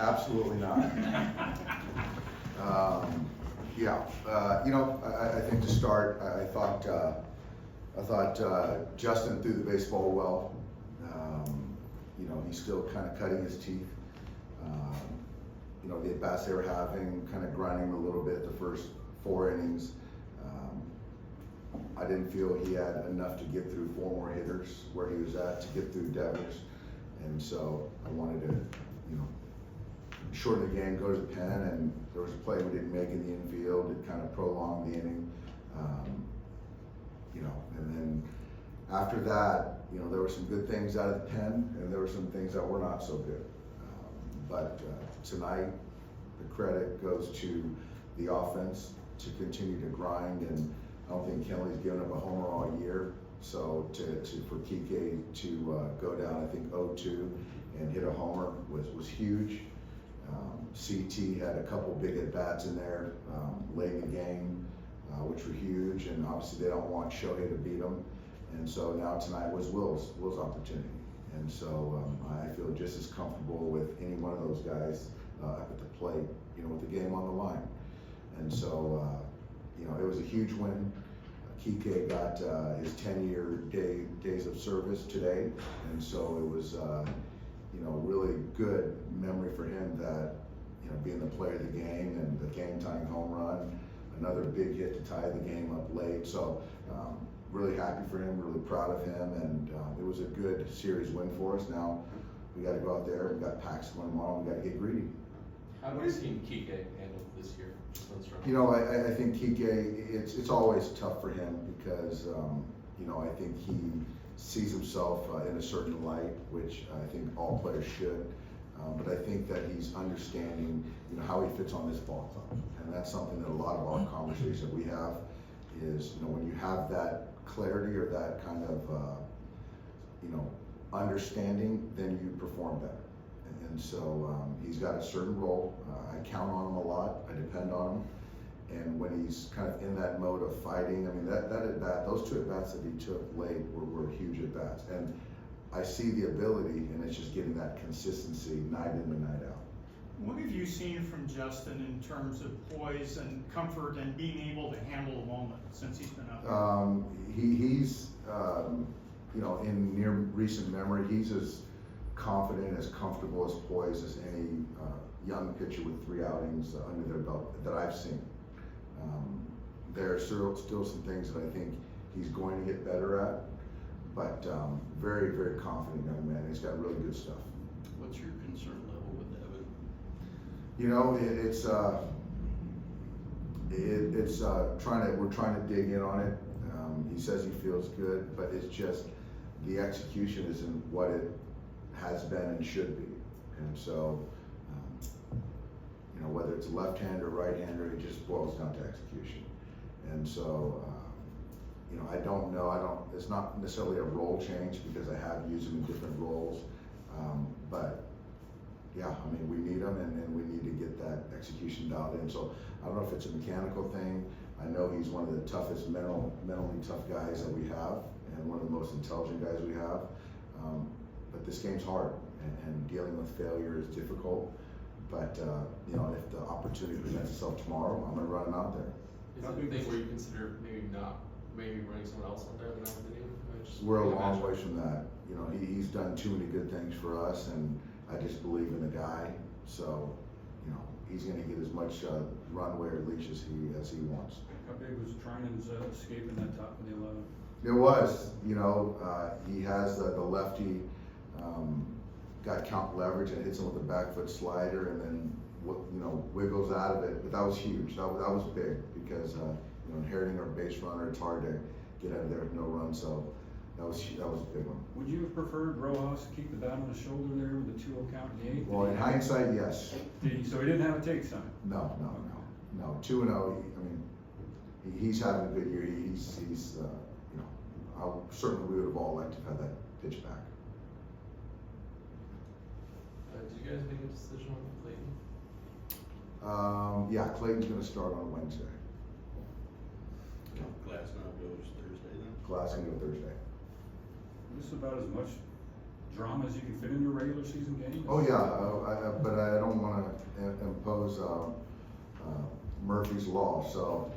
Absolutely not. I think to start, I thought Justin threw the baseball well. He's still kind of cutting his teeth. The at-bats they were having, kind of grinding a little bit the first 4 innings. I didn't feel he had enough to get through 4 more hitters where he was at to get through Devers. And so I wanted to, shorten the game, go to the pen, and there was a play we didn't make in the infield. It kind of prolonged the inning. And then after that, there were some good things out of the pen, and there were some things that were not so good. But tonight, the credit goes to the offense to continue to grind, and I don't think Kenley's given up a homer all year. So for Kike to go down, I think 0-2 and hit a homer was huge. CT had a couple big at bats in there late in the game, which were huge, and obviously they don't want Shohei to beat them. And so now tonight was Will's opportunity. And so I feel just as comfortable with any one of those guys up at the plate, with the game on the line. And so, it was a huge win. Kike got his 10-year days of service today. And so it was, really good memory for him that, being the player of the game and the game-tying home run, another big hit to tie the game up late. So really happy for him, really proud of him, and it was a good series win for us. Now we got to go out there. We got Paxton tomorrow. We got to get greedy. How do you see Kike handle this year? I think Kike, it's always tough for him because I think he sees himself in a certain light, which I think all players should. But I think that he's understanding, how he fits on this ball club, and that's something that a lot of our conversation we have is, when you have that clarity or that kind of, understanding, then you perform better. And so he's got a certain role. I count on him a lot. I depend on him. And when he's kind of in that mode of fighting, that at bat, those 2 at bats that he took late were huge at bats. And I see the ability, and it's just getting that consistency night in and night out. What have you seen from Justin in terms of poise and comfort and being able to handle a moment since he's been out there? He's in near recent memory, he's as confident, as comfortable, as poised as any young pitcher with 3 outings under their belt that I've seen. There are still some things that I think he's going to get better at, but very, very confident young man. He's got really good stuff. What's your concern level with Evan? We're trying to dig in on it. He says he feels good, but it's just the execution isn't what it has been and should be. And so, whether it's left-hander or right-hander, it just boils down to execution. And so, I don't know. It's not necessarily a role change because I have used him in different roles. But yeah, we need him, and we need to get that execution dialed in. So I don't know if it's a mechanical thing. I know he's one of the toughest, mentally tough guys that we have, and one of the most intelligent guys we have. But this game's hard, and dealing with failure is difficult. But if the opportunity presents itself tomorrow, I'm going to run him out there. Is it a thing where you consider maybe running someone else out there than with him? We're a long way from that. He's done too many good things for us, and I just believe in the guy. So, he's going to get as much runway or leash as he wants. How big was Trinan's escape in that top of the 11? It was. He has the lefty. Got count leverage and hits him with a back foot slider, and then wiggles out of it. But that was huge. That was big because inheriting our base runner, it's hard to get out of there with no run. So that was a big one. Would you have preferred Rojas to keep the bat on his shoulder there with the 2-0 count in the 8th? Well, in hindsight, yes. So he didn't have a take sign? No. 2-0. He's having a good year. He's certainly we would have all liked to have had that pitch back. Did you guys make a decision on Clayton? Yeah, Clayton's going to start on Wednesday. Glass now goes Thursday then? Glass can go Thursday. This is about as much dramas you can fit into a regular season game? Oh, yeah, but I don't wanna impose, Murphy's Law, so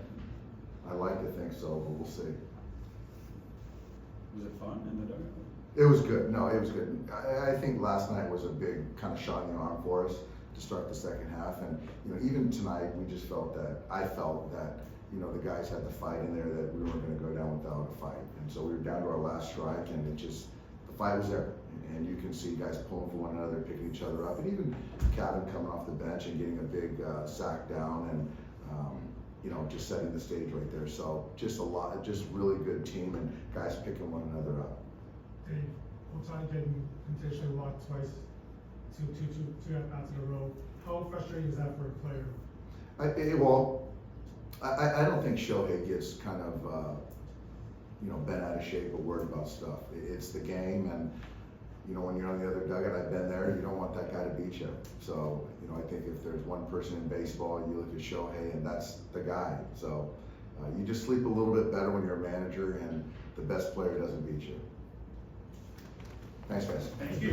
I like to think so, but we'll see. Was it fun in the dugout? It was good, no, it was good. I think last night was a big kind of shot in the arm for us to start the second half, and, you know, even tonight, I felt that, you know, the guys had the fight in there, that we weren't gonna go down without a fight. And so we were down to our last strike, and the fight was there. And you can see guys pulling for one another, picking each other up, and even Calvin coming off the bench and getting a big sack down, and you know, just setting the stage right there. So just really good team, and guys picking one another up. Dave, Otani getting intentionally walked twice, two at-bats in a row. How frustrating is that for a player? I don't think Shohei gets kind of you know, bent out of shape or worried about stuff. It's the game, and you know, when you're on the other dugout, I've been there, you don't want that guy to beat you. So, you know, I think if there's one person in baseball, you look at Shohei, and that's the guy. So, you just sleep a little bit better when you're a manager and the best player doesn't beat you. Thanks, guys. Thank you.